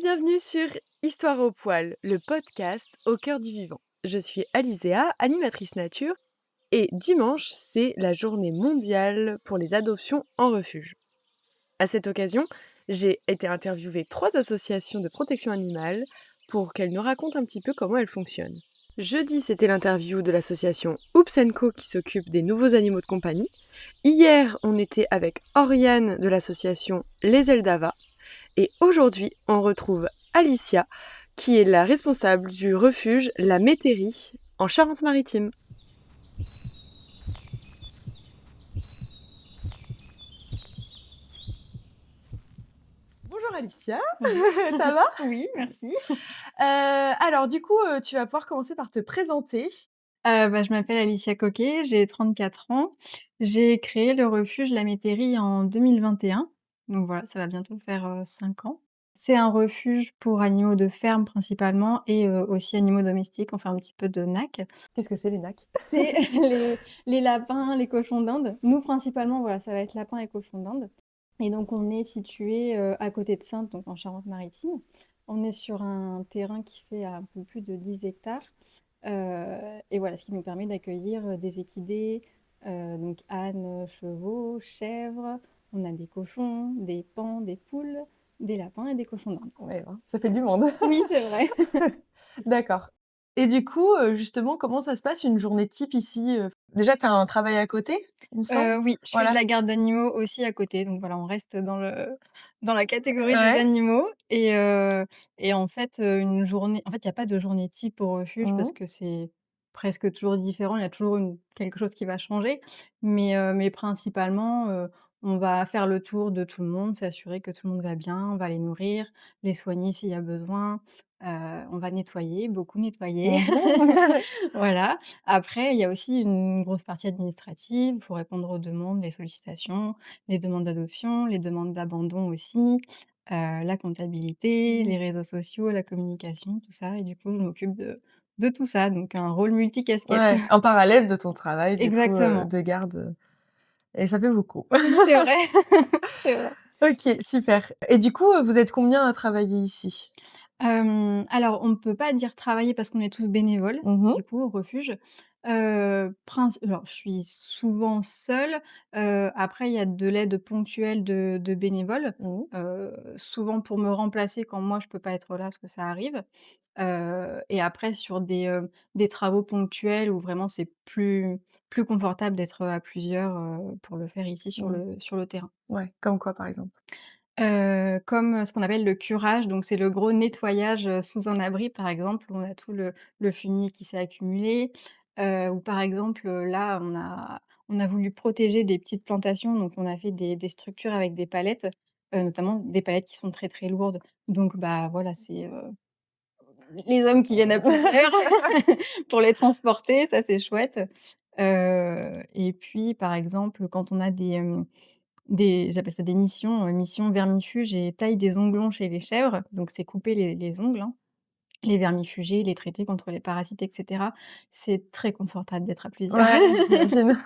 bienvenue sur Histoire au poil, le podcast au cœur du vivant. Je suis Alizéa, animatrice nature, et dimanche, c'est la journée mondiale pour les adoptions en refuge. À cette occasion, j'ai été interviewer 3 associations de protection animale pour qu'elles nous racontent un petit peu comment elles fonctionnent. Jeudi, c'était l'interview de l'association Oops Co qui s'occupe des nouveaux animaux de compagnie. Hier, on était avec Oriane de l'association Les Eldava. Et aujourd'hui, on retrouve Alicia, qui est la responsable du refuge La Métairie en Charente-Maritime. Bonjour Alicia, Oui. ça va? Oui, merci. Alors du coup, tu vas pouvoir commencer par te présenter. Je m'appelle Alicia Coquet, j'ai 34 ans. J'ai créé le refuge La Métairie en 2021, donc voilà, ça va bientôt faire, 5 ans. C'est un refuge pour animaux de ferme principalement et aussi animaux domestiques, on fait un petit peu de NAC. Qu'est-ce que c'est les NAC? C'est les lapins, les cochons d'Inde. Nous principalement, voilà, ça va être lapins et cochons d'Inde et donc on est situé à côté de Saintes, donc en Charente-Maritime. On est sur un terrain qui fait un peu plus de 10 hectares. Et voilà, ce qui nous permet d'accueillir, des équidés, donc ânes, chevaux, chèvres. On a des cochons, des paons, des poules, des lapins et des cochons d'Inde. Ouais, hein, ça fait du monde. Oui, c'est vrai. D'accord. Et du coup, justement, comment ça se passe une journée type ici? Déjà, tu as un travail à côté, il me semble? Oui, je fais de Voilà. la garde d'animaux aussi à côté, donc voilà, on reste dans la catégorie des Ouais. animaux et en fait, une journée en fait, il y a pas de journée type au refuge Mmh. parce que c'est presque toujours différent. Il y a toujours quelque chose qui va changer, mais principalement, on va faire le tour de tout le monde, s'assurer que tout le monde va bien, on va les nourrir, les soigner s'il y a besoin, on va nettoyer, beaucoup nettoyer. Mmh. Voilà. Après, il y a aussi une grosse partie administrative. Il faut répondre aux demandes, les sollicitations, les demandes d'adoption, les demandes d'abandon aussi, la comptabilité, Mmh. les réseaux sociaux, la communication, tout ça et du coup, je m'occupe de tout ça, donc un rôle multicasquette. Ouais, en parallèle de ton travail du coup, Exactement. de garde, et ça fait beaucoup. Oui, c'est vrai. C'est vrai. OK, super. Et du coup, vous êtes combien à travailler ici? Alors on ne peut pas dire travailler parce qu'on est tous bénévoles, Mmh. du coup, au refuge. Alors je suis souvent seule, après il y a de l'aide ponctuelle de bénévoles, Mmh. souvent pour me remplacer quand moi je peux pas être là parce que ça arrive. Et après sur des travaux ponctuels où vraiment c'est plus confortable d'être, à plusieurs, pour le faire ici sur Mmh. le terrain. Ouais, comme quoi par exemple? Comme, ce qu'on appelle le curage, donc c'est le gros nettoyage, sous un abri par exemple, où on a tout le fumier qui s'est accumulé, ou par exemple, là on a voulu protéger des petites plantations, donc on a fait des structures avec des palettes, notamment des palettes qui sont très, très lourdes. Donc bah, voilà, c'est, les hommes qui viennent à plusieurs pour les transporter, ça c'est chouette. Et puis par exemple, quand on a des j'appelle ça des missions, missions vermifuges et taille des onglons chez les chèvres, donc c'est couper les ongles, hein, les vermifuger, les traiter contre les parasites et cetera. C'est très confortable d'être à plusieurs. Ouais, j'imagine.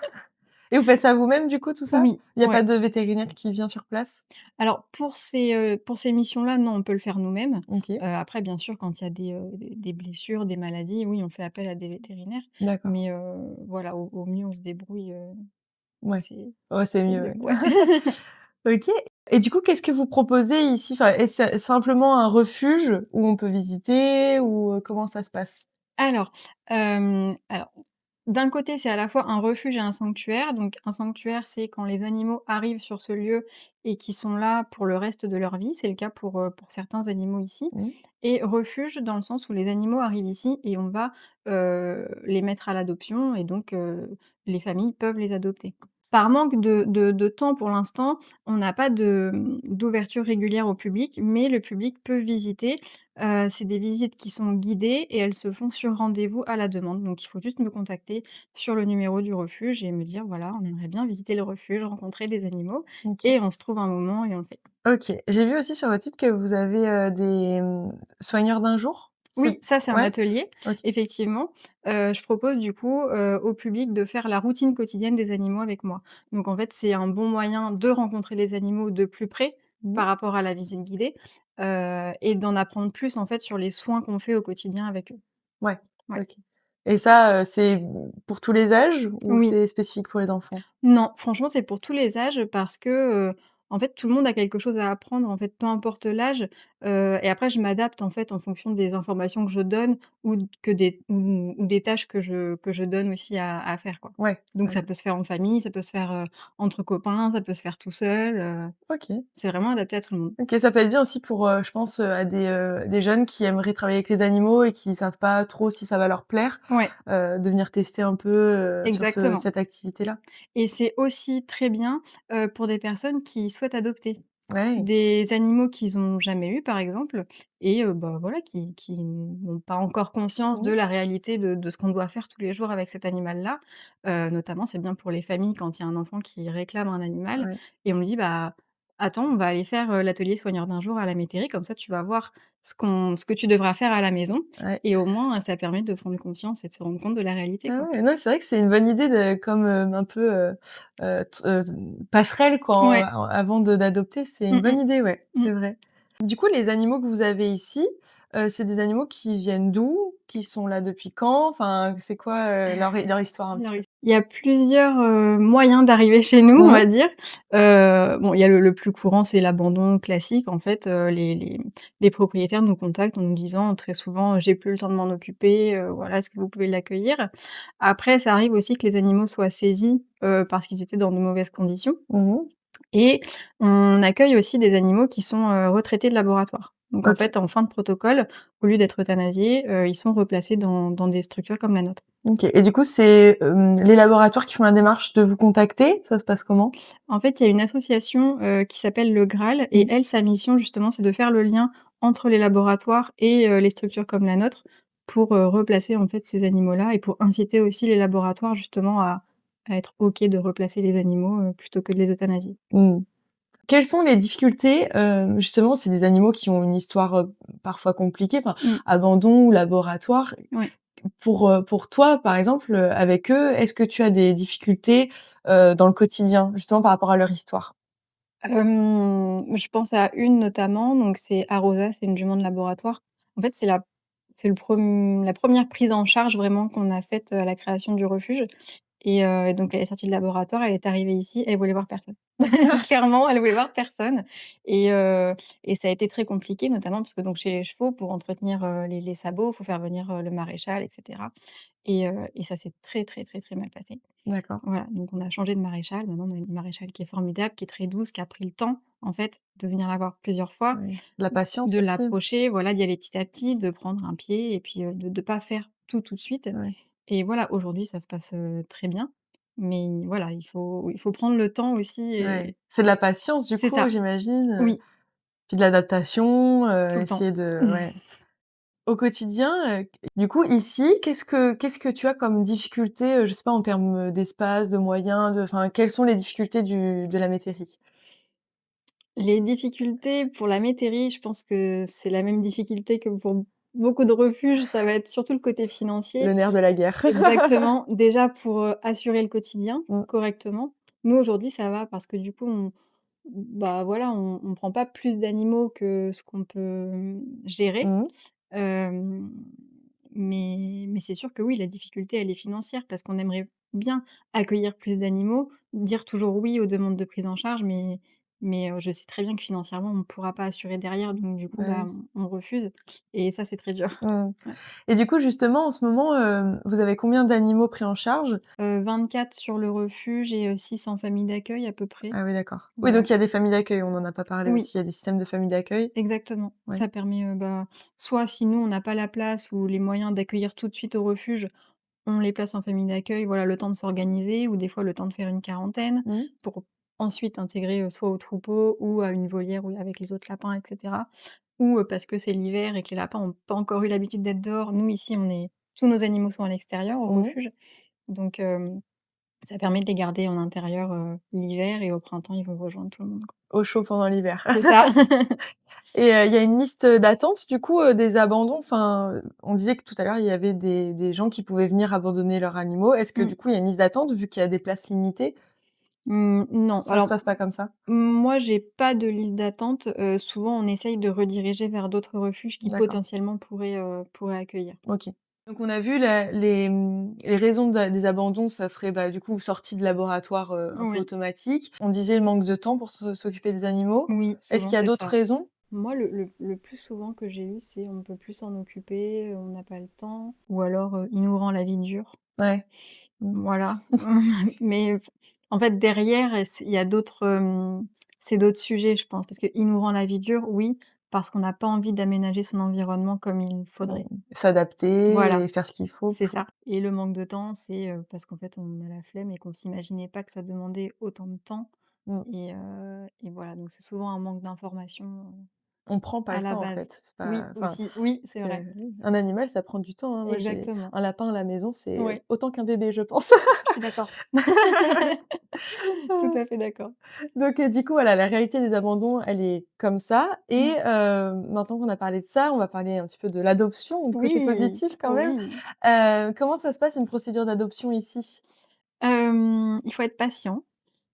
Et vous faites ça vous-même du coup tout ça? Oui, Il y a ouais. pas de vétérinaire qui vient sur place? Alors pour ces missions-là, non, on peut le faire nous-mêmes. OK, Après bien sûr quand il y a des blessures, des maladies, oui, on fait appel à des vétérinaires, d'accord. mais voilà, au mieux on se débrouille, Ouais. c'est Ouais, c'est c'est le mieux, mieux, ouais. ouais. OK. Et du coup, qu'est-ce que vous proposez ici? Enfin, est-ce simplement un refuge où on peut visiter ou, comment ça se passe? Alors d'un côté, c'est à la fois un refuge et un sanctuaire. Donc un sanctuaire, c'est quand les animaux arrivent sur ce lieu et qui sont là pour le reste de leur vie. C'est le cas pour certains animaux ici. Mmh. Et refuge dans le sens où les animaux arrivent ici et on va, les mettre à l'adoption et donc les familles peuvent les adopter. Par manque de temps pour l'instant, on n'a pas d'ouverture régulière au public, mais le public peut visiter. C'est des visites qui sont guidées et elles se font sur rendez-vous à la demande. Donc il faut juste me contacter sur le numéro du refuge et me dire: «Voilà, on aimerait bien visiter le refuge, rencontrer les animaux» OK. et on se trouve un moment et on le fait. OK. J'ai vu aussi sur votre site que vous avez, des, soigneurs d'un jour? C'est Oui, ça c'est un ouais? atelier, OK. effectivement. Je propose du coup, au public de faire la routine quotidienne des animaux avec moi. Donc en fait, c'est un bon moyen de rencontrer les animaux de plus près, Mmh. par rapport à la visite guidée, et d'en apprendre plus, en fait, sur les soins qu'on fait au quotidien avec eux. Ouais, Ouais. OK. Et ça, c'est, pour tous les âges ou Oui. c'est spécifique pour les enfants? Non, franchement, c'est pour tous les âges parce que, en fait, tout le monde a quelque chose à apprendre, en fait, peu importe l'âge, et après je m'adapte, en fait, en fonction des informations que je donne ou des tâches que je donne aussi à faire, quoi. Ouais, Donc ça ouais. peut se faire en famille, ça peut se faire, entre copains, ça peut se faire tout seul, OK. c'est vraiment adapté à tout le monde. OK, ça peut être bien aussi pour, je pense, à des jeunes qui aimeraient travailler avec les animaux et qui savent pas trop si ça va leur plaire, Ouais, de venir tester un peu, sur exactement. cette activité-là. Et c'est aussi très bien, pour des personnes qui souhaitent adopter. Ouais. Des animaux qu'ils ont jamais eus, par exemple et bah, voilà, qui n'ont pas encore conscience de Mmh. la réalité de ce qu'on doit faire tous les jours avec cet animal-là. Notamment, c'est bien pour les familles quand il y a un enfant qui réclame un animal Ouais, et on me dit: «Bah, attends, on va aller faire, l'atelier soigneur d'un jour à la métairie, comme ça tu vas voir ce que tu devras faire à la maison» ouais. et au moins, ça permet de prendre conscience et de se rendre compte de la réalité, Ah quoi. ouais, non, c'est vrai que c'est une bonne idée de comme, un peu, passerelle quoi, Ouais. avant d'adopter, c'est une Mmh bonne mh. idée, ouais, Mmh. c'est vrai. Du coup, les animaux que vous avez ici, c'est des animaux qui viennent d'où? Qui sont là depuis quand? Enfin, c'est quoi, leur histoire un petit peu? Il y a plusieurs, moyens d'arriver chez nous, on Mmh. va dire. Bon, il y a le plus courant, c'est l'abandon classique. En fait, les propriétaires nous contactent en nous disant très souvent: «J'ai plus le temps de m'en occuper, voilà, est-ce que vous pouvez l'accueillir?» Après, ça arrive aussi que les animaux soient saisis, parce qu'ils étaient dans de mauvaises conditions. Mmh. Et on accueille aussi des animaux qui sont, retraités de laboratoire. Donc en OK. fait, en fin de protocole, au lieu d'être euthanasiés, ils sont replacés dans des structures comme la nôtre. OK et du coup, c'est, les laboratoires qui font la démarche de vous contacter? Ça se passe comment? En fait, il y a une association, qui s'appelle le Graal et Mmh. elle, sa mission justement, c'est de faire le lien entre les laboratoires et les structures comme la nôtre pour, replacer en fait ces animaux-là et pour inciter aussi les laboratoires justement à être OK de replacer les animaux, plutôt que de les euthanasier. Mmh. Quelles sont les difficultés, justement, c'est des animaux qui ont une histoire, parfois compliquée, enfin, Mmh, abandon ou laboratoire. ouais. Pour toi, par exemple, avec eux, est-ce que tu as des difficultés, dans le quotidien, justement par rapport à leur histoire? Je pense à une notamment, donc c'est Arosa, c'est une jument de laboratoire. En fait, c'est la première prise en charge vraiment qu'on a faite, à la création du refuge et donc elle est sortie de laboratoire, elle est arrivée ici, elle voulait voir personne. Clairement, elle voulait voir personne et ça a été très compliqué, notamment parce que donc chez les chevaux, pour entretenir, les sabots, il faut faire venir, le maréchal et cetera et ça s'est très, très, très, très mal passé. D'accord, Voilà, donc on a changé de maréchal. Maintenant, on a une maréchale qui est formidable, qui est très douce, qui a pris le temps, en fait, de venir la voir plusieurs fois, oui. La patience de aussi? l'approcher, voilà, d'y aller petit à petit, de prendre un pied et puis, de pas faire tout de suite Ouais. et voilà, aujourd'hui, ça se passe, très bien. Mais voilà, il faut prendre le temps aussi Ouais. et C'est de la patience du c'est coup, ça, j'imagine, oui, puis de l'adaptation, tout le temps. essayer de ouais. Au quotidien, du coup ici, qu'est-ce que tu as comme difficulté, je sais pas en termes, d'espace, de moyens, enfin, quelles sont les difficultés de la métairie? Les difficultés pour la métairie, je pense que c'est la même difficulté que pour beaucoup de refuges, ça va être surtout le côté financier. Le nerf de la guerre. Exactement. Déjà pour, assurer le quotidien Mmh. correctement. Nous, aujourd'hui, ça va parce que du coup, bah, voilà, on prend pas plus d'animaux que ce qu'on peut, gérer. Mmh. Hem, mais c'est sûr que oui, la difficulté, elle est financière parce qu'on aimerait bien accueillir plus d'animaux, dire toujours oui aux demandes de prise en charge, mais je sais très bien que financièrement, on ne pourra pas assurer derrière, donc du coup, Bah, bah, oui. on refuse et ça, c'est très dur. Mmh. Ouais. Et du coup, justement, en ce moment, vous avez combien d'animaux pris en charge? 24 sur le refuge et 6 en famille d'accueil à peu près. Ah oui, d'accord. Oui, Voilà. donc il y a des familles d'accueil, on n'en a pas parlé Oui, aussi, il y a des systèmes de familles d'accueil? exactement. Oui. Ça permet, bah, soit si nous, on n'a pas la place ou les moyens d'accueillir tout de suite au refuge, on les place en famille d'accueil, voilà, le temps de s'organiser ou des fois le temps de faire une quarantaine Mmh. pour ensuite intégrer, soit au troupeau ou à une volière où avec les autres lapins et cetera. Ou, parce que c'est l'hiver et que les lapins ont pas encore eu l'habitude d'être dehors. Nous, ici, tous nos animaux sont à l'extérieur, au Mmh. refuge, donc ça permet de les garder en intérieur, l'hiver et au printemps, ils vont rejoindre tout le monde, quoi. Au chaud pendant l'hiver. C'est ça. Et il y a une liste, d'attente du coup, des abandons? Enfin, on disait que tout à l'heure, il y avait des gens qui pouvaient venir abandonner leurs animaux. Est-ce que Mmh. du coup, il y a une liste d'attente vu qu'il y a des places limitées? Non, Ça se alors passe pas comme ça? moi j'ai pas de liste d'attente, souvent on essaye de rediriger vers d'autres refuges qui D'accord, potentiellement pourraient accueillir. OK. Donc on a vu les raisons des abandons, ça serait, bah, du coup, sortie de laboratoire, un peu Oui, automatique. On disait le manque de temps pour s'occuper des animaux. oui, Est-ce souvent qu'il y a c'est d'autres ça. raisons? Moi le plus souvent que j'ai eu, c'est: «On ne peut plus s'en occuper, on n'a pas le temps» ou alors: «Il nous rend la vie dure». Ouais. Mmh. Voilà. Mais en fait derrière, il y a d'autres, c'est d'autres sujets je pense. Parce qu'il nous rend la vie dure, oui, parce qu'on n'a pas envie d'aménager son environnement comme il Mmh. faudrait. S'adapter Voilà, et faire ce qu'il faut c'est pour ça. Et le manque de temps, c'est, parce qu'en fait on a la flemme et qu'on s'imaginait pas que ça demandait autant de temps mmh. et voilà, donc c'est souvent un manque d'information, On prend pas à le la temps, en base. fait. C'est Oui, pas enfin, aussi, oui, c'est que vrai. un animal, ça prend du temps, hein. Moi, j'ai Exactement. un lapin à la maison, c'est Ouais, autant qu'un bébé, je pense. je suis d'accord. Tout à fait d'accord. Donc du coup, voilà, la réalité des abandons, elle est comme ça et Mmh. maintenant qu'on a parlé de ça, on va parler un petit peu de l'adoption, du côté Oui, positif quand même. oui. Comment ça se passe une procédure d'adoption ici? Il faut être patient.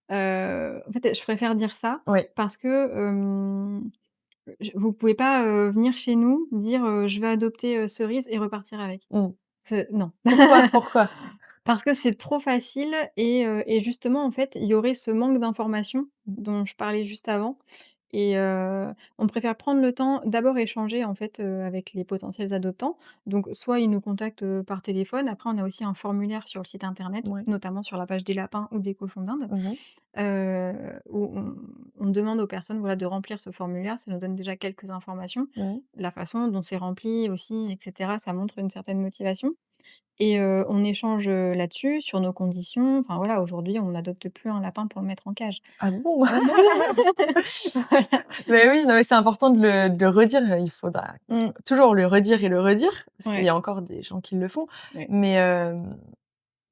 En fait, je préfère dire ça Oui. parce que, vous pouvez pas, venir chez nous, dire, «Je vais adopter, Cerise» et repartir avec. Mmh. Non. Pourquoi? Pourquoi? Parce que c'est trop facile et justement, en fait, il y aurait ce manque d'information Mmh. dont je parlais juste avant et on préfère prendre le temps d'abord échanger, en fait, avec les potentiels adoptants. Donc soit ils nous contactent, par téléphone. Après, on a aussi un formulaire sur le site internet, Ouais. notamment sur la page des lapins ou des cochons d'Inde, Mmh mh. où on demande aux personnes, voilà, de remplir ce formulaire. Ça nous donne déjà quelques informations. Mmh. La façon dont c'est rempli aussi et cetera, ça montre une certaine motivation. Et on échange, là-dessus, sur nos conditions. Enfin voilà, aujourd'hui, on n'adopte plus un lapin pour le mettre en cage. Ah bon? Voilà. Mais oui, non, mais c'est important de le redire, il faudra Mmh. toujours le redire et le redire, parce qu'il y Ouais, a encore des gens qui le font. ouais. Mais,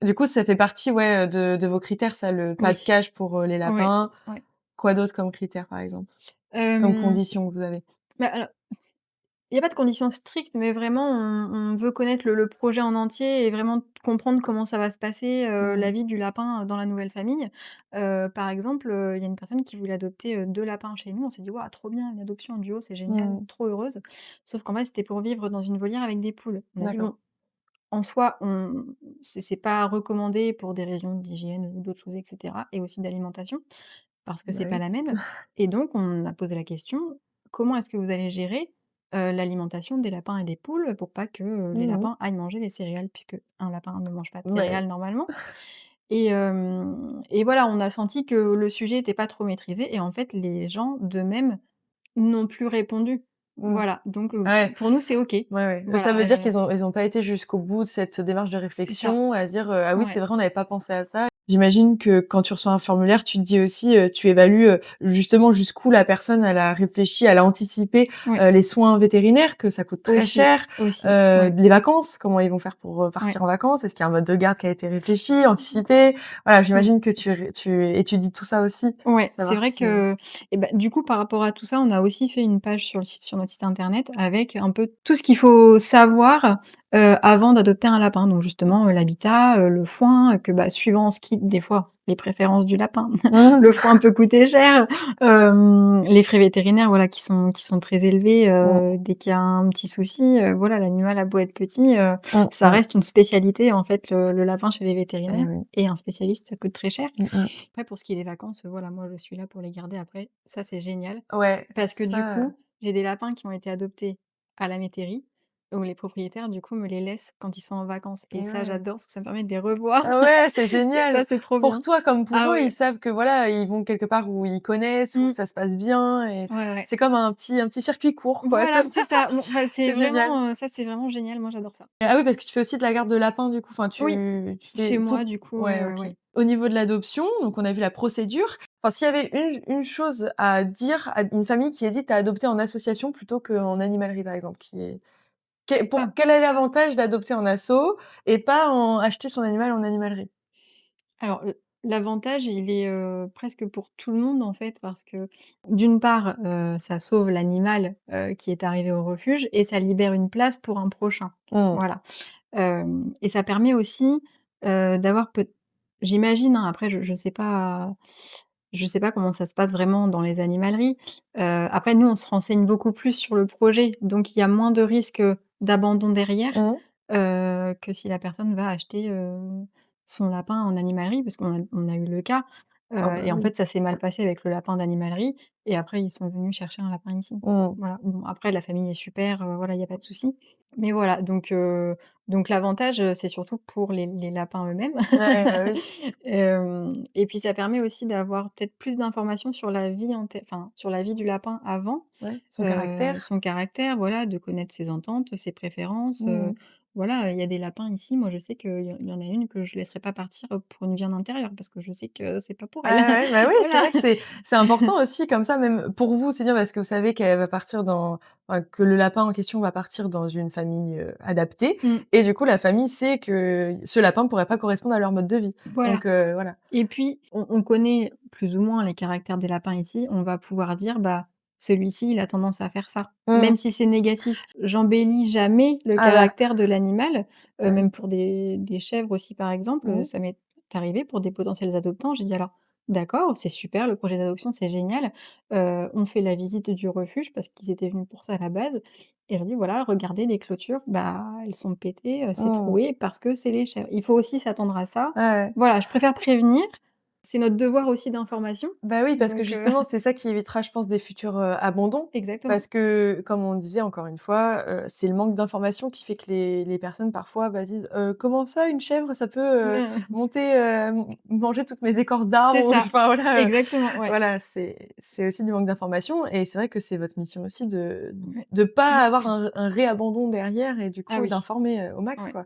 du coup, ça fait partie, ouais, de vos critères ça, le pas Oui. de cage pour, les Ouais, lapins. ouais. Quoi d'autre comme critères, par exemple? Comme Hem, condition que vous avez? bah, alors, il y a pas de conditions strictes, mais vraiment on veut connaître le projet en entier et vraiment comprendre comment ça va se passer, la Mmh. vie du lapin, dans la nouvelle famille. Par exemple, il y a une personne qui voulait adopter, 2 lapins chez nous. On s'est dit: «Waouh, trop bien, une adoption en duo, c'est génial», Mmh. trop heureuse. Sauf qu'en fait, c'était pour vivre dans une volière avec des poules. On a dit: D'accord. «Bon, en soi, c'est pas recommandé pour des raisons d'hygiène ou d'autres choses et cetera et aussi d'alimentation, parce que Bah c'est pas oui. la même et donc on a posé la question: «Comment est-ce que vous allez gérer, l'alimentation des lapins et des poules pour pas que, les Mmh mh. lapins aillent manger les céréales?» puisque un lapin ne mange pas de Ouais. céréales normalement et voilà, on a senti que le sujet était pas trop maîtrisé et en fait, les gens d'eux-mêmes n'ont plus répondu. Mmh. Voilà, donc Ouais. pour nous, c'est OK. Ouais, ouais. Ça Voilà, veut dire qu'ils ont pas été jusqu'au bout de cette démarche de c'est ça. réflexion, à se dire, «Ah oui, c'est Ouais. vrai, on n'avait pas pensé à ça». J'imagine que quand tu reçois un formulaire, tu te dis aussi, tu évalues, justement jusqu'où la personne elle a réfléchi, elle a anticipé, Ouais, les soins vétérinaires, que ça coûte très aussi, cher, aussi, ouais, les vacances, comment ils vont faire pour, ouais. partir en vacances? Est-ce qu'il y a un mode de garde qui a été réfléchi, anticipé? Voilà, Mmh. j'imagine que tu étudies tout ça aussi, Ouais, c'est savoir vrai si que et bah, du coup, par rapport à tout ça, on a aussi fait une page sur notre site internet avec un peu tout ce qu'il faut savoir, avant d'adopter un lapin. Donc justement, l'habitat, le foin, que, bah, suivant ce qui des fois, les préférences du lapin, le mmh, foin peut coûter cher, les frais vétérinaires, voilà, qui sont très élevés, mmh, dès qu'il y a un petit souci, voilà, l'animal a beau être petit, mmh, ça mmh. reste une spécialité, en fait, le lapin chez les Eh vétérinaires oui. et un spécialiste, ça coûte très cher. Mmh mh. Après pour ce qui est des vacances, voilà, moi je suis là pour les garder après. Ça, c'est génial Ouais, parce que du ça, coup, j'ai des lapins qui ont été adoptés à la métairie, où les propriétaires du coup me les laissent quand ils sont en vacances et et ça ouais. j'adore parce que ça me permet de les revoir Ah ouais, c'est et ça génial! c'est trop Pour bien. toi comme pour Ah eux, ils ouais. savent que voilà, ils vont quelque part où ils connaissent, où Mmh. ça se passe bien et Ouais, ouais. c'est comme un petit circuit court quoi, Voilà, c'est c'est ça. Bon, enfin, c'est c'est génial. vraiment, ça c'est vraiment génial, moi j'adore ça. Ah oui, parce que tu fais aussi de la garde de lapins du coup, enfin Oui, tu chez fais moi tout du coup, ouais, ouais, ouais, OK. ouais. Au niveau de l'adoption, donc on a vu la procédure. Enfin, s'il y avait une chose à dire à une famille qui hésite à adopter en association plutôt qu'en animalerie par exemple, qui est Ah, quel est l'avantage d'adopter en asso et pas en acheter son animal en animalerie? alors l'avantage il est, presque pour tout le monde en fait parce que d'une part, ça sauve l'animal, qui est arrivé au refuge et ça libère une place pour un prochain. Mmh. Voilà, hem et ça permet aussi, d'avoir peut J'imagine, hein, après je sais pas comment ça se passe vraiment dans les animaleries. Après nous, on se renseigne beaucoup plus sur le projet, donc il y a moins de risques, d'abandon derrière, Mmh. que si la personne va acheter, son lapin en animalerie, parce qu'on a eu le cas, Ah bah et en oui. fait ça s'est mal passé avec le lapin d'animalerie et après ils sont venus chercher un lapin ici. Mmh. Voilà, bon après la famille est super, voilà, il y a pas de souci. Mais voilà, donc l'avantage, c'est surtout pour les lapins eux-mêmes. Ouais, bah oui, Et puis ça permet aussi d'avoir peut-être plus d'informations sur la vie enfin, sur la vie du lapin avant, ouais, son caractère. son caractère, voilà, de connaître ses ententes, ses préférences, Mmh. voilà, il y a des lapins ici, moi je sais qu'il y en a une que je laisserai pas partir, pour une viande intérieure parce que je sais que c'est pas pour elle. Ah ouais, bah oui, c'est Voilà. vrai que c'est important aussi comme ça, même pour vous, c'est bien parce que vous savez qu'elle va partir dans enfin, que le lapin en question va partir dans une famille, adaptée Mmh, et du coup, la famille sait que ce lapin pourrait pas correspondre à leur mode de vie. voilà. Donc voilà. Et puis, on connaît plus ou moins les caractères des lapins ici. On va pouvoir dire: «Bah, celui-ci, il a tendance à faire ça». Mmh. Même si c'est négatif. J'embellis jamais le Ah bah, caractère de l'animal, ouais. même pour des chèvres aussi, par exemple, Mmh. ça m'est arrivé pour des potentiels adoptants. J'ai dit: «Alors, d'accord, c'est super, le projet d'adoption, c'est génial». On fait la visite du refuge parce qu'ils étaient venus pour ça à la base et je leur dis: «Voilà, regardez les clôtures, bah, elles sont pétées, c'est Mmh. troué parce que c'est les chèvres». Il faut aussi s'attendre à ça. Ouais, ouais. Voilà, je préfère prévenir. C'est notre devoir aussi d'information, Bah oui, parce que donc justement, c'est ça qui évitera, je pense, des futurs, abandons. exactement. Parce que, comme on disait encore une fois, c'est le manque d'information qui fait que les personnes parfois, bah, disent: «Comment ça une chèvre ça peut, monter, manger toutes mes écorces d'arbres?» C'est ou ça, enfin voilà, exactement, ouais, voilà, c'est aussi du manque d'information et c'est vrai que c'est votre mission aussi ouais. de pas avoir un réabandon derrière et du Ah coup oui, d'informer, au max, ouais. quoi.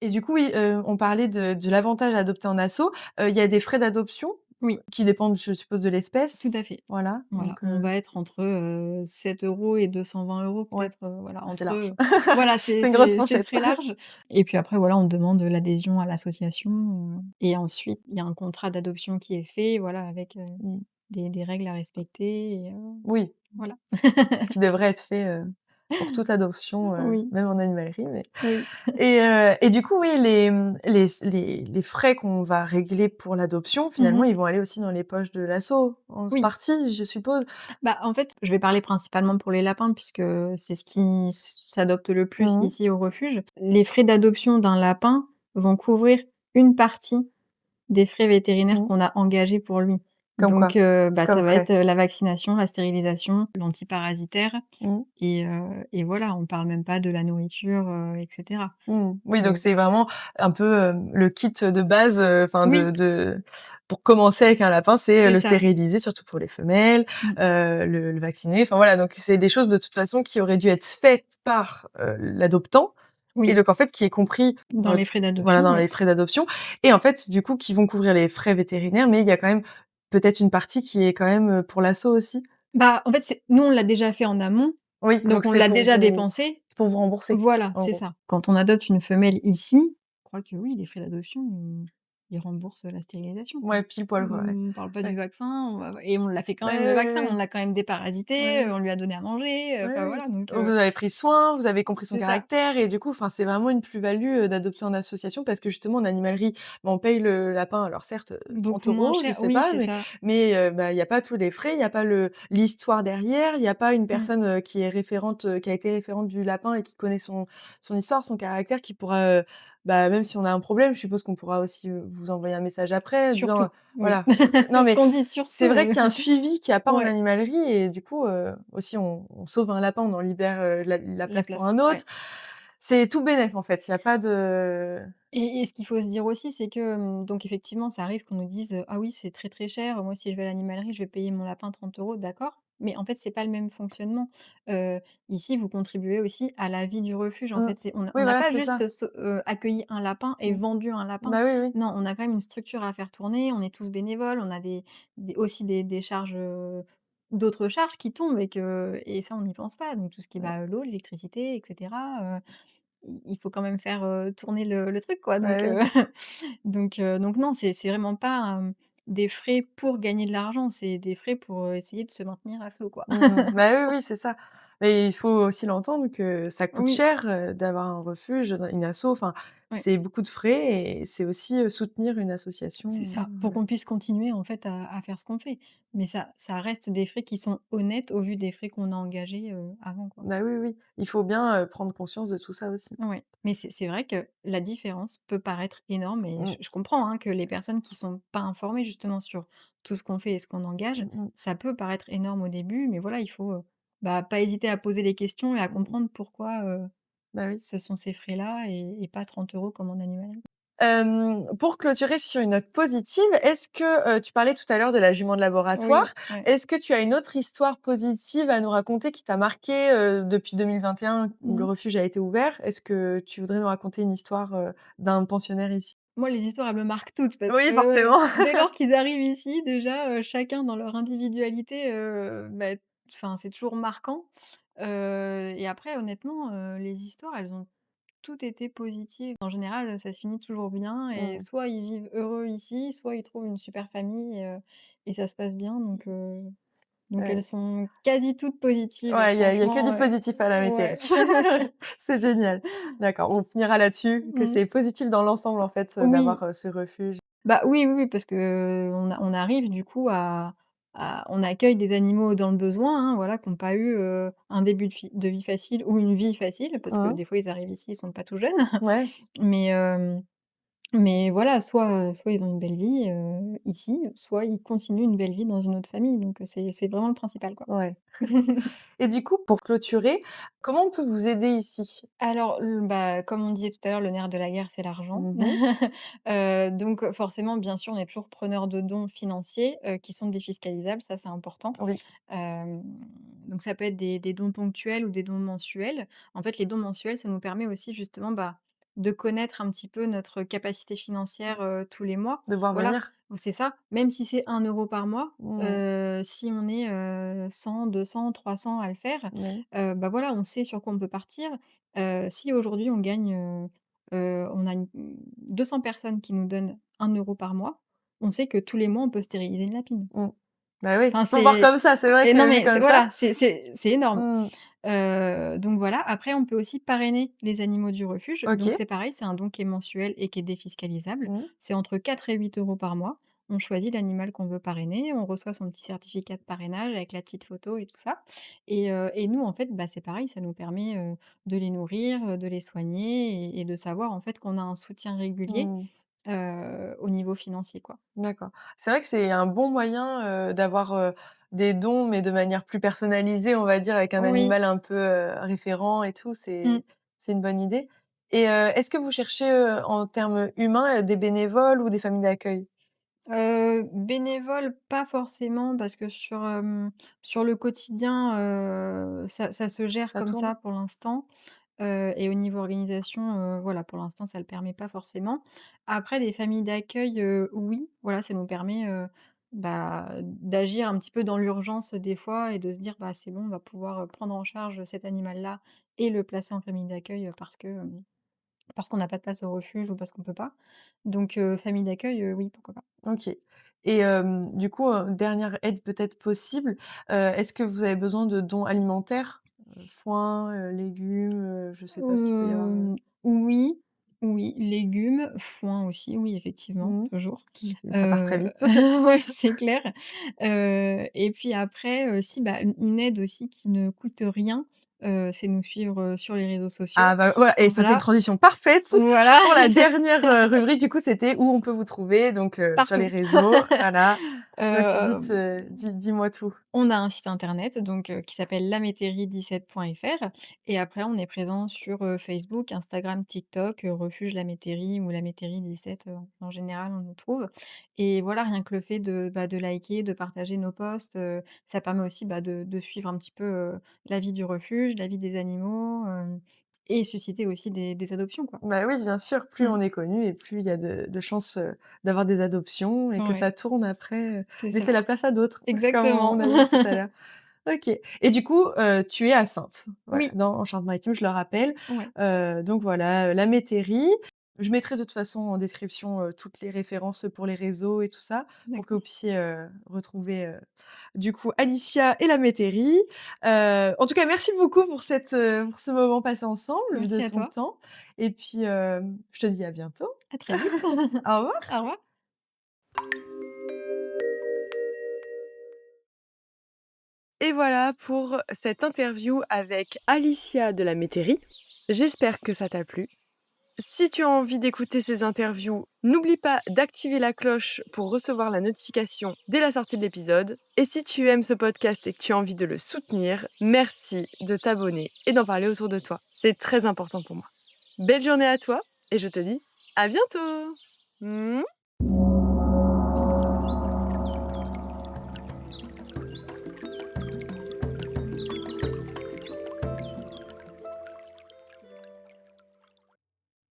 Et du coup, oui, on parlait de l'avantage d'adopter en asso. Il y a des frais d'adoption Oui, qui dépendent, je suppose, de tout l'espèce? à fait. Voilà, Voilà, donc on va être entre, 7 € et 220 € ouais, peut-être, voilà, c'est entre, large. voilà, c'est C'est une grosse c'est c'est fourchette. très large et puis après, voilà, on demande l'adhésion à l'association, et ensuite il y a un contrat d'adoption qui est fait, voilà, avec, Mmh. des règles à respecter et Oui, voilà. ce qui devrait être fait, pour toute adoption, Oui, même en animalerie, mais oui. et du coup, oui, les frais qu'on va régler pour l'adoption, finalement, Mmh. ils vont aller aussi dans les poches de l'asso, en Oui. partie, je suppose? Bah, en fait, je vais parler principalement pour les lapins puisque c'est ce qui s'adopte le plus Mmh mh. ici au refuge. Les frais d'adoption d'un lapin vont couvrir une partie des frais vétérinaires Mmh. qu'on a engagés pour lui. Comme Donc, quoi? bah, ça Comme va être, frais? la vaccination, la stérilisation, l'antiparasitaire Mmh. et voilà, on parle même pas de la nourriture, et cetera. Mmh. Oui, donc Donc c'est vraiment un peu, le kit de base, enfin oui, de pour commencer avec un lapin, c'est, c'est le ça. stériliser, surtout pour les femelles, Mmh. le vacciner, enfin voilà, donc c'est des choses de toute façon qui auraient dû être faites par, l'adoptant et Oui, donc en fait qui est compris dans dans les frais voilà, d'adoption, dans ouais. les frais d'adoption et en fait, du coup, qui vont couvrir les frais vétérinaires, mais il y a quand même peut-être une partie qui est quand même, pour l'asso aussi? Bah, en fait, c'est nous, on l'a déjà fait en amont, Oui, donc donc on c'est l'a déjà dépensé. pour vous rembourser, Voilà, en c'est gros? ça. Quand on adopte une femelle ici, je crois que oui, les frais d'adoption, ils remboursent la stérilisation, quoi. Ouais, pile poil, quoi, ouais. On parle pas du Ouais. vaccin, et on l'a fait quand Ouais, même le ouais, vaccin, ouais, on ouais. l'a quand même Ouais, déparasité, ouais. on lui a donné à manger, Ouais, enfin oui. voilà, donc Vous avez pris soin, vous avez compris son c'est ça. caractère et du coup, enfin, c'est vraiment une plus-value, d'adopter en association parce que justement en animalerie, bah, on paye le lapin, alors certes, 30 Beaucoup moins €, je cher, sais oui, pas, c'est ça. bah, il y a pas tous les frais, il y a pas l'histoire derrière, il y a pas une Mmh. personne, qui est référente, qui a été référente du lapin et qui connaît son histoire, son caractère, qui pourra, bah, même si on a un problème, je suppose qu'on pourra aussi, vous envoyer un message après disant, Surtout, oui. voilà, non C'est ce mais qu'on dit, c'est surtout, vrai qu'il y a un suivi qu'il y a pas en ouais, animalerie et du coup, aussi on sauve un lapin, on en libère, la la place pour place, un ouais. autre. C'est tout bénef en fait, il y a pas de Et ce qu'il faut se dire aussi, c'est que, donc effectivement, ça arrive qu'on nous dise, «Ah oui, c'est très, très cher. Moi, si je vais à l'animalerie, je vais payer mon lapin 30 €». D'accord, mais en fait, c'est pas le même fonctionnement. Ici, vous contribuez aussi à la vie du refuge, en mmh. fait. C'est on Oui n'a voilà, pas c'est juste ça. accueilli un lapin et Mmh. vendu un lapin. Bah, oui, oui. Non, on a quand même une structure à faire tourner, on est tous bénévoles, on a aussi des charges, d'autres charges qui tombent et ça, on n'y pense pas. Donc tout ce qui est, Ouais. bah, l'eau, l'électricité et cetera, il faut quand même faire, tourner le truc, quoi, Bah, donc oui. donc non, c'est vraiment pas, des frais pour gagner de l'argent, c'est des frais pour, essayer de se maintenir à flot, quoi. Mmh mh. Bah, oui, oui, c'est ça. Mais il faut aussi l'entendre que ça coûte Oui, cher, d'avoir un refuge, une asso, enfin, ouais, c'est beaucoup de frais et c'est aussi, soutenir une c'est association, ça, pour qu'on puisse continuer en fait à faire ce qu'on fait. Mais ça reste des frais qui sont honnêtes au vu des frais qu'on a engagés, avant, quoi. bah, oui, oui, il faut bien, prendre conscience de tout ça aussi. Ouais, mais c'est vrai que la différence peut paraître énorme et Mmh. je comprends, hein, que les personnes qui sont pas informées justement sur tout ce qu'on fait et ce qu'on engage, Mmh mh. ça peut paraître énorme au début, mais voilà, il faut, bah, pas hésiter à poser les questions et à Mmh mh. comprendre pourquoi, Bah, oui. ce sont ces frais-là et pas 30 € comme en animalerie. Pour clôturer sur une note positive, est-ce que, tu parlais tout à l'heure de la jument de laboratoire. Oui, ouais. Est-ce que tu as une autre histoire positive à nous raconter qui t'a marquée, depuis 2021 où le Mmh. refuge a été ouvert? Est-ce que tu voudrais nous raconter une histoire, d'un pensionnaire ici? Moi, les histoires, elles me marquent toutes parce Oui, que, forcément. dès lors qu'ils arrivent ici, déjà, chacun dans leur individualité, bah, enfin, c'est toujours marquant, et après honnêtement, les histoires, elles ont toutes été positives. En général, ça se finit toujours bien et Mmh. soit ils vivent heureux ici, soit ils trouvent une super famille, et ça se passe bien donc elles Ouais. sont quasi toutes positives Ouais, il y a que franchement, du positif à la ouais. métairie. C'est génial. D'accord, on finira là-dessus, que Mmh. c'est positif dans l'ensemble, en fait, Oui. d'avoir, ce refuge. Bah, oui, oui, oui, parce qu'on arrive du coup on accueille des animaux dans le besoin, hein, voilà, qui ont pas eu, un début de vie facile ou une vie facile, parce que Mmh. des fois ils arrivent ici, ils sont pas tout jeunes. Ouais. Mais, mais voilà, soit ils ont une belle vie, ici, soit ils continuent une belle vie dans une autre famille, donc c'est vraiment le principal, quoi. Ouais. Et du coup, pour clôturer, comment on peut vous aider ici? Alors, bah, comme on disait tout à l'heure, le nerf de la guerre, c'est l'argent. Mmh mh. Donc forcément, bien sûr, on est toujours preneur de dons financiers, qui sont défiscalisables, ça, c'est important. Oui. Hem, donc ça peut être des dons ponctuels ou des dons mensuels. En fait, les dons mensuels, ça nous permet aussi justement, bah, de connaître un petit peu notre capacité financière, tous les mois. De voir Voilà, venir? donc c'est ça, même si c'est 1 € par mois, Mmh. si on est, 100, 200, 300 à le faire, Oui. bah, voilà, on sait sur quoi on peut partir. Si aujourd'hui on gagne, on a 200 personnes qui nous donnent 1 € par mois, on sait que tous les mois on peut stériliser une lapine. Mmh. Bah, oui, Enfin faut voir c'est comme ça, c'est vrai et non que vu mais c'est comme ça. voilà, c'est énorme. Mmh. Donc voilà, après on peut aussi parrainer les animaux du refuge. Donc OK. c'est pareil, c'est un don qui est mensuel et qui est défiscalisable. Mmh. C'est entre 4 et 8 € par mois. On choisit l'animal qu'on veut parrainer, on reçoit son petit certificat de parrainage avec la petite photo et tout ça. Et nous en fait, bah, c'est pareil, ça nous permet, de les nourrir, de les soigner et de savoir en fait qu'on a un soutien régulier, Mmh. au niveau financier, quoi. D'accord. C'est vrai que c'est un bon moyen, d'avoir, des dons, mais de manière plus personnalisée, on va dire, avec un Oui. animal un peu, référent et tout, Mmh. c'est une bonne idée. Et est-ce que vous cherchez, en termes humains, des bénévoles ou des familles d'accueil? Bénévole, pas forcément parce que sur le quotidien, ça se gère Ça comme tourne? ça pour l'instant, et au niveau organisation, voilà, pour l'instant, ça le permet pas forcément. Après des familles d'accueil, oui, voilà, ça nous permet, bah, d'agir un petit peu dans l'urgence des fois et de se dire: «Bah, c'est bon, on va pouvoir, prendre en charge cet animal-là et le placer en famille d'accueil, parce qu'on n'a pas de place au refuge ou parce qu'on peut pas». Donc famille d'accueil, oui, pourquoi pas. OK. Et du coup, dernière aide peut-être possible, est-ce que vous avez besoin de dons alimentaires? Foin, légumes, je sais pas ce qu'il peut y avoir, Oui, oui, légumes, foin aussi, oui, effectivement, mmh toujours. mh. Ça part très vite. Ouais, c'est clair. Et puis après, si, bah, une aide aussi qui ne coûte rien, c'est nous suivre, sur les réseaux sociaux. Ah bah, voilà, et ça fait une Voilà, transition parfaite voilà, pour la dernière, rubrique. Du coup, c'était où on peut vous trouver, donc sur les partout. réseaux, voilà. Donc dites, Hem dis-moi tout. On a un site internet donc qui s'appelle lamétairie17.fr et après on est présent sur, Facebook, Instagram, TikTok, Refuge La Métairie ou La Métairie 17, en général on nous trouve et voilà, rien que le fait de, bah, de liker, de partager nos posts, ça permet aussi, bah, de suivre un petit peu, la vie du refuge, la vie des animaux, et susciter aussi des adoptions, quoi. Bah oui, bien sûr, plus Mmh. on est connu et plus il y a de chances, d'avoir des adoptions et que Ouais, ça tourne après, c'est ça. laisser la place à d'autres, comme Exactement. on a vu tout à l'heure. OK. Et du coup, tu es à Saintes, voilà, Oui, dans en Charente-Maritime, je le rappelle. ouais. Donc voilà, la métairie. Je mettrai de toute façon en description, toutes les références pour les réseaux et tout ça, pour que vous D'accord. puissiez, retrouver, du coup Alicia et la métairie. En tout cas, merci beaucoup pour ce moment passé ensemble, de Merci à ton toi. temps et puis, je te dis à bientôt. À très vite. Au revoir. Au revoir. Et voilà pour cette interview avec Alicia de la métairie. J'espère que ça t'a plu. Si tu as envie d'écouter ces interviews, n'oublie pas d'activer la cloche pour recevoir la notification dès la sortie de l'épisode. Et si tu aimes ce podcast et que tu as envie de le soutenir, merci de t'abonner et d'en parler autour de toi. C'est très important pour moi. Belle journée à toi et je te dis à bientôt. Mouah.